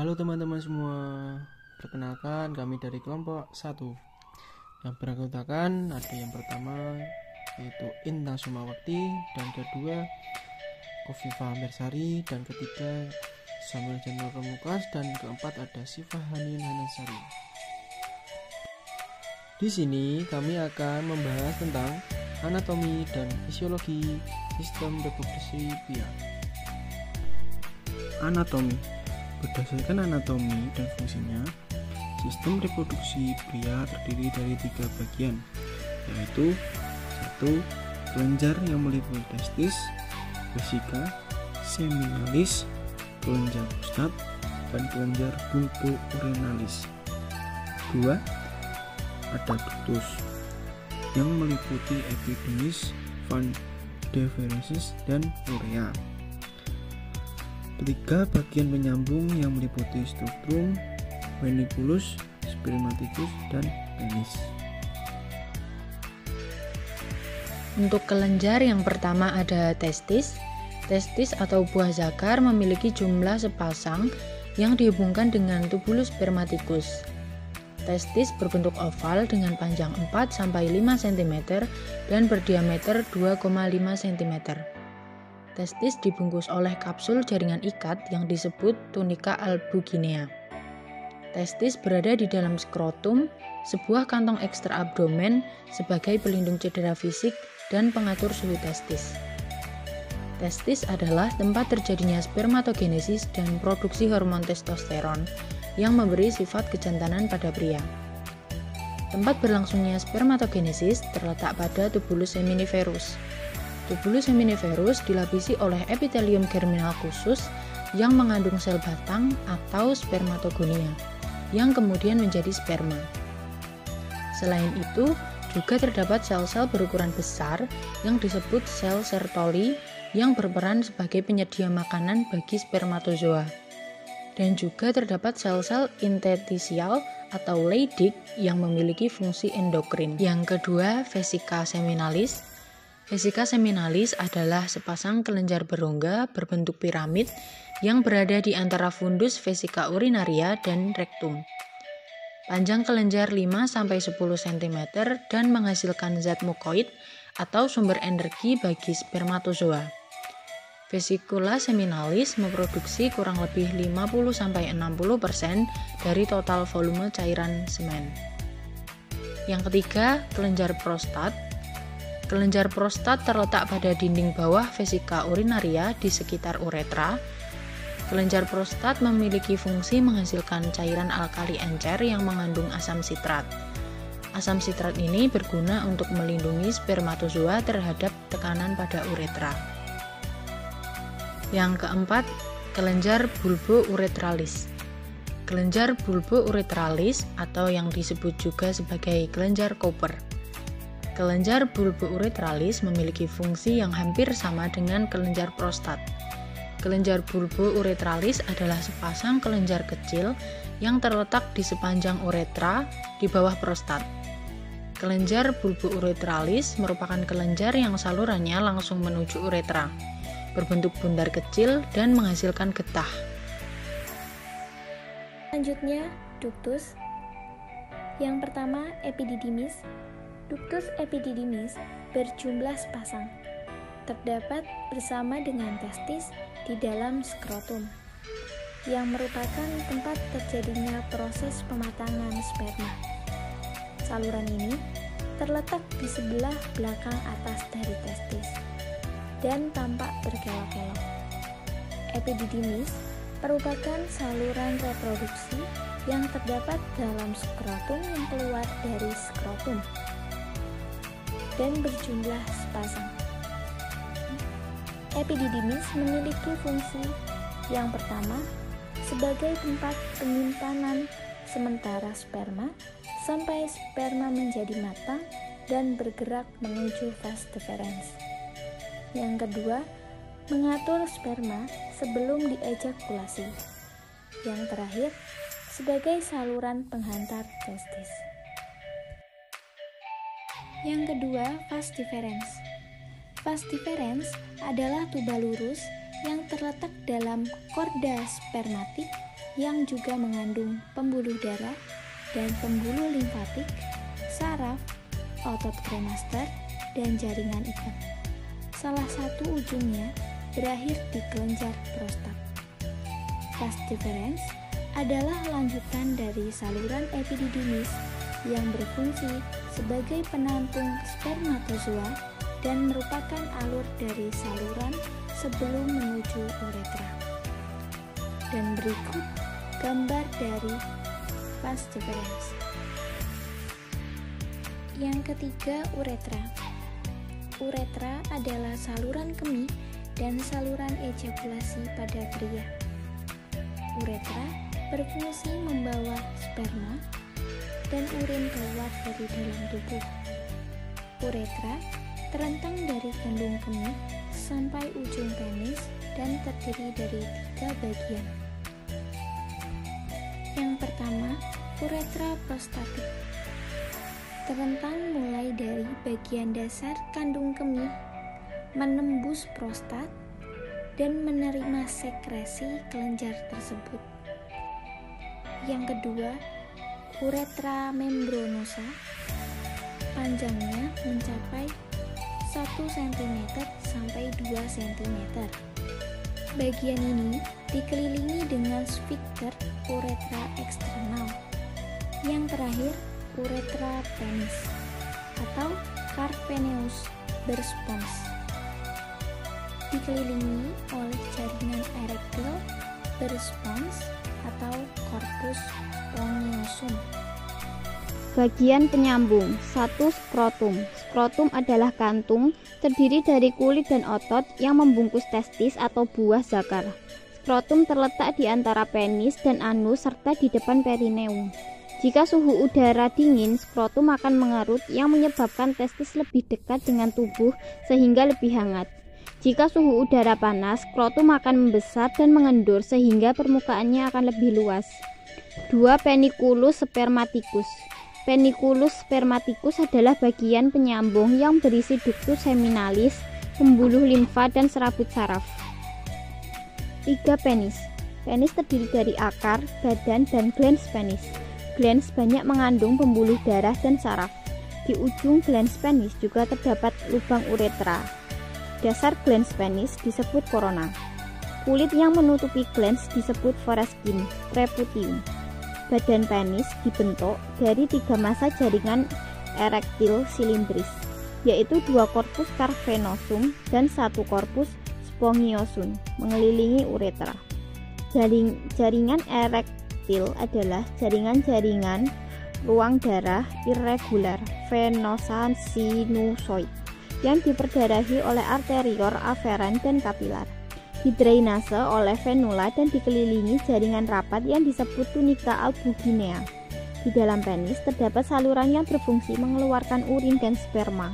Halo teman-teman semua, perkenalkan kami dari kelompok 1 yang beranggotakan ada yang pertama yaitu Intan Sumawakti, dan kedua Kofifa Mersari, dan ketiga Samuel Januar Romukas, dan keempat ada Syifa Hanin Hanasari. Di sini kami akan membahas tentang anatomi dan fisiologi sistem reproduksi pria. Anatomi. Berdasarkan anatomi dan fungsinya, sistem reproduksi pria terdiri dari 3 bagian, yaitu 1. Kelenjar yang meliputi testis, vesika, seminalis, kelenjar prostat, dan kelenjar bulbourinalis. 2. Ada ductus yang meliputi epidermis, van deferensis, dan urea. Ketiga, bagian penyambung yang meliputi struktum, veniculus, spermaticus, dan penis. Untuk kelenjar yang pertama ada testis. Testis atau buah zakar memiliki jumlah sepasang yang dihubungkan dengan tubulus spermaticus. Testis berbentuk oval dengan panjang 4-5 cm dan berdiameter 2,5 cm. Testis dibungkus oleh kapsul jaringan ikat yang disebut tunika albuginea. Testis berada di dalam skrotum, sebuah kantong ekstra abdomen sebagai pelindung cedera fisik dan pengatur suhu testis. Testis adalah tempat terjadinya spermatogenesis dan produksi hormon testosteron yang memberi sifat kejantanan pada pria. Tempat berlangsungnya spermatogenesis terletak pada tubulus seminiferus. Tubulus seminiferus dilapisi oleh epitelium germinal khusus yang mengandung sel batang atau spermatogonia, yang kemudian menjadi sperma. Selain itu, juga terdapat sel-sel berukuran besar yang disebut sel Sertoli yang berperan sebagai penyedia makanan bagi spermatozoa. Dan juga terdapat sel-sel interstisial atau Leydig yang memiliki fungsi endokrin. Yang kedua, vesika seminalis. Vesika seminalis adalah sepasang kelenjar berongga berbentuk piramid yang berada di antara fundus vesika urinaria dan rektum. Panjang kelenjar 5-10 cm dan menghasilkan zat mukoid atau sumber energi bagi spermatozoa. Vesikula seminalis memproduksi kurang lebih 50-60% dari total volume cairan semen. Yang ketiga, kelenjar prostat. Kelenjar prostat terletak pada dinding bawah vesika urinaria di sekitar uretra. Kelenjar prostat memiliki fungsi menghasilkan cairan alkali encer yang mengandung asam sitrat. Asam sitrat ini berguna untuk melindungi spermatozoa terhadap tekanan pada uretra. Yang keempat, kelenjar bulbouretralis. Kelenjar bulbouretralis atau yang disebut juga sebagai kelenjar Cooper. Kelenjar bulbouretralis memiliki fungsi yang hampir sama dengan kelenjar prostat. Kelenjar bulbouretralis adalah sepasang kelenjar kecil yang terletak di sepanjang uretra di bawah prostat. Kelenjar bulbouretralis merupakan kelenjar yang salurannya langsung menuju uretra, berbentuk bundar kecil dan menghasilkan getah. Selanjutnya, ductus. Yang pertama, epididymis. Ductus epididymis berjumlah sepasang. Terdapat bersama dengan testis di dalam skrotum, yang merupakan tempat terjadinya proses pematangan sperma. Saluran ini terletak di sebelah belakang atas dari testis dan tampak berkelok-kelok. Epididymis merupakan saluran reproduksi yang terdapat dalam skrotum yang keluar dari skrotum dan berjumlah sepasang. Epididymis memiliki fungsi yang pertama sebagai tempat penyimpanan sementara sperma sampai sperma menjadi matang dan bergerak menuju vas deferens. Yang kedua, mengatur sperma sebelum diejakulasi. Yang terakhir, sebagai saluran penghantar testis. Yang kedua, vas deferens. Vas deferens adalah tuba lurus yang terletak dalam korda spermatik yang juga mengandung pembuluh darah dan pembuluh limfatik, saraf, otot kremaster, dan jaringan ikat. Salah satu ujungnya berakhir di kelenjar prostat. Vas deferens adalah lanjutan dari saluran epididymis yang berfungsi sebagai penampung spermatozoa dan merupakan alur dari saluran sebelum menuju uretra. Dan berikut gambar dari vas deferens. Yang ketiga, uretra. Uretra adalah saluran kemih dan saluran ejakulasi pada pria. Uretra berfungsi membawa sperma dan urin keluar dari dalam tubuh. Uretra terentang dari kandung kemih sampai ujung penis dan terdiri dari 3 bagian. Yang pertama, uretra prostatik. Terentang mulai dari bagian dasar kandung kemih, menembus prostat, dan menerima sekresi kelenjar tersebut. Yang kedua, uretra membranosa. Panjangnya mencapai 1 cm sampai 2 cm. Bagian ini dikelilingi dengan sfinkter uretra eksternal. Yang terakhir, uretra penis atau carpeneus berspons. Dikelilingi oleh jaringan erektil berspons atau corpus spongiosum. Bagian penyambung. 1. Skrotum. Skrotum adalah kantung terdiri dari kulit dan otot yang membungkus testis atau buah zakar. Skrotum terletak di antara penis dan anus serta di depan perineum. Jika suhu udara dingin, skrotum akan mengerut yang menyebabkan testis lebih dekat dengan tubuh sehingga lebih hangat. Jika suhu udara panas, skrotum akan membesar dan mengendur sehingga permukaannya akan lebih luas. 2. Peniculus spermaticus. Peniculus spermaticus adalah bagian penyambung yang berisi ductus seminalis, pembuluh limfa, dan serabut saraf. 3. Penis. Penis terdiri dari akar, badan, dan glans penis. Glans banyak mengandung pembuluh darah dan saraf. Di ujung glans penis juga terdapat lubang uretra. Dasar glans penis disebut korona. Kulit yang menutupi glans disebut foreskin, preputium. Badan penis dibentuk dari 3 massa jaringan erektil silindris, yaitu 2 korpus carvenosum dan 1 korpus spongiosum mengelilingi uretra. Jaringan erektil adalah jaringan-jaringan ruang darah irregular venosa sinusoid yang diperdarahi oleh arteriol aferen dan kapilar, didrainase oleh venula dan dikelilingi jaringan rapat yang disebut tunika albuginea. Di dalam penis terdapat saluran yang berfungsi mengeluarkan urin dan sperma.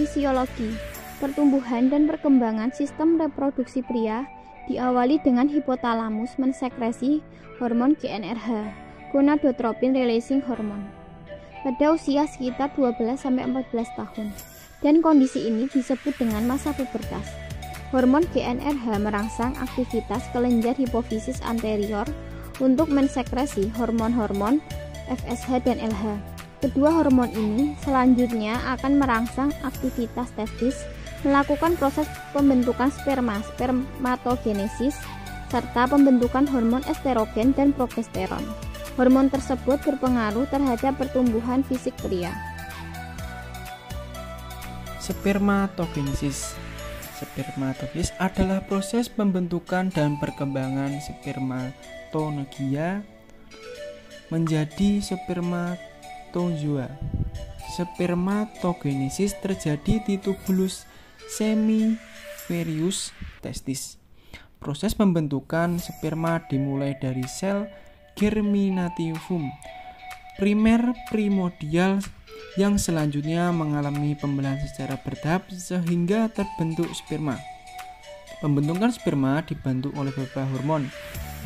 Fisiologi. Pertumbuhan dan perkembangan sistem reproduksi pria diawali dengan hipotalamus mensekresi hormon GnRH, gonadotropin releasing hormone, pada usia sekitar 12-14 tahun, dan kondisi ini disebut dengan masa pubertas. Hormon GnRH merangsang aktivitas kelenjar hipofisis anterior untuk mensekresi hormon-hormon FSH dan LH. Kedua hormon ini selanjutnya akan merangsang aktivitas testis, melakukan proses pembentukan sperma, spermatogenesis, serta pembentukan hormon estrogen dan progesteron. Hormon tersebut berpengaruh terhadap pertumbuhan fisik pria. Spermatogenesis. Spermatogenesis adalah proses pembentukan dan perkembangan spermatozoa menjadi spermatozoa. Spermatogenesis terjadi di tubulus seminiferus testis. Proses pembentukan sperma dimulai dari sel germinativum primer primordial yang selanjutnya mengalami pembelahan secara bertahap sehingga terbentuk sperma. Pembentukan sperma dibantu oleh beberapa hormon,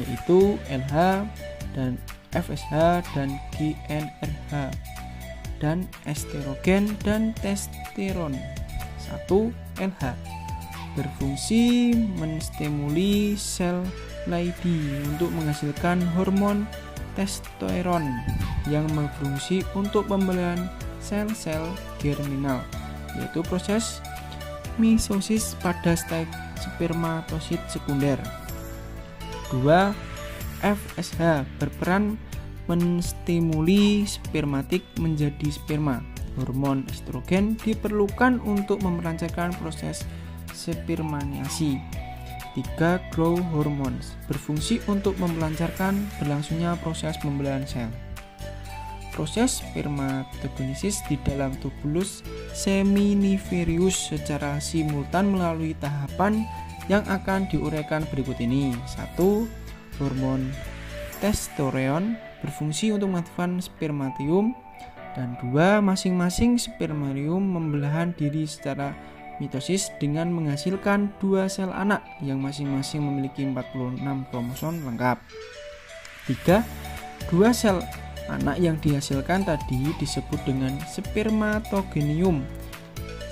yaitu LH dan FSH dan GnRH dan estrogen dan testosteron. 1. LH. berfungsi menstimuli sel Leydig untuk menghasilkan hormon testosteron yang berfungsi untuk pembelian sel-sel germinal, yaitu proses meiosis pada spermatosit sekunder. 2. FSH berperan menstimuli spermatik menjadi sperma. Hormon estrogen diperlukan untuk melancarkan proses spermaniasi. 3. Growth hormones berfungsi untuk melancarkan berlangsungnya proses pembelahan sel. Proses spermatogenesis di dalam tubulus seminiferus secara simultan melalui tahapan yang akan diuraikan berikut ini. 1. Hormon testosteron berfungsi untuk mengaktifkan spermatium, dan 2. Masing-masing spermatium membelahan diri secara mitosis dengan menghasilkan 2 sel anak yang masing-masing memiliki 46 kromosom lengkap. 3. 2 sel anak yang dihasilkan tadi disebut dengan spermatogenium.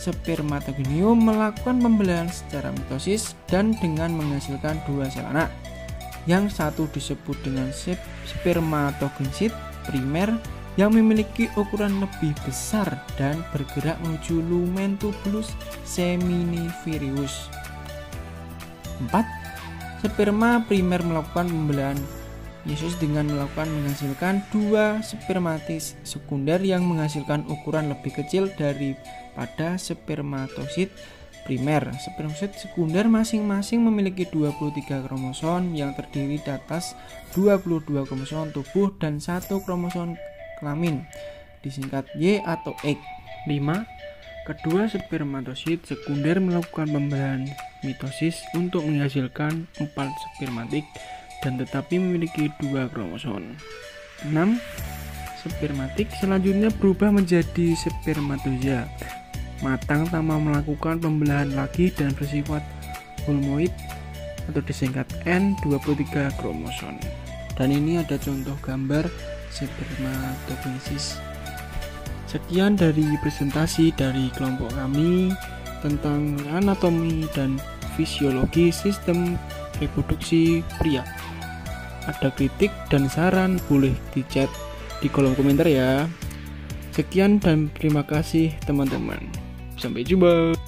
Spermatogenium melakukan pembelahan secara mitosis dan dengan menghasilkan 2 sel anak. Yang satu disebut dengan spermatogenesis primer yang memiliki ukuran lebih besar dan bergerak menuju lumen tubulus seminiferus. 4. Sperma primer melakukan pembelahan meiosis dengan menghasilkan 2 spermatosit sekunder yang menghasilkan ukuran lebih kecil daripada spermatosit primer. Spermatosit sekunder masing-masing memiliki 23 kromosom yang terdiri atas 22 kromosom tubuh dan 1 kromosom kelamin, disingkat Y atau X. 5. Kedua spermatosit sekunder melakukan pembelahan mitosis untuk menghasilkan 4 spermatik dan tetapi memiliki 2 kromosom. 6. Spermatik selanjutnya berubah menjadi spermatozoa matang tanpa melakukan pembelahan lagi dan bersifat haploid atau disingkat N, 23 kromosom. Dan ini ada contoh gambar spermatogenesis. Sekian dari presentasi dari kelompok kami tentang anatomi dan fisiologi sistem reproduksi pria. Ada kritik dan saran boleh di-chat di kolom komentar ya. Sekian dan terima kasih teman-teman. Sampai jumpa.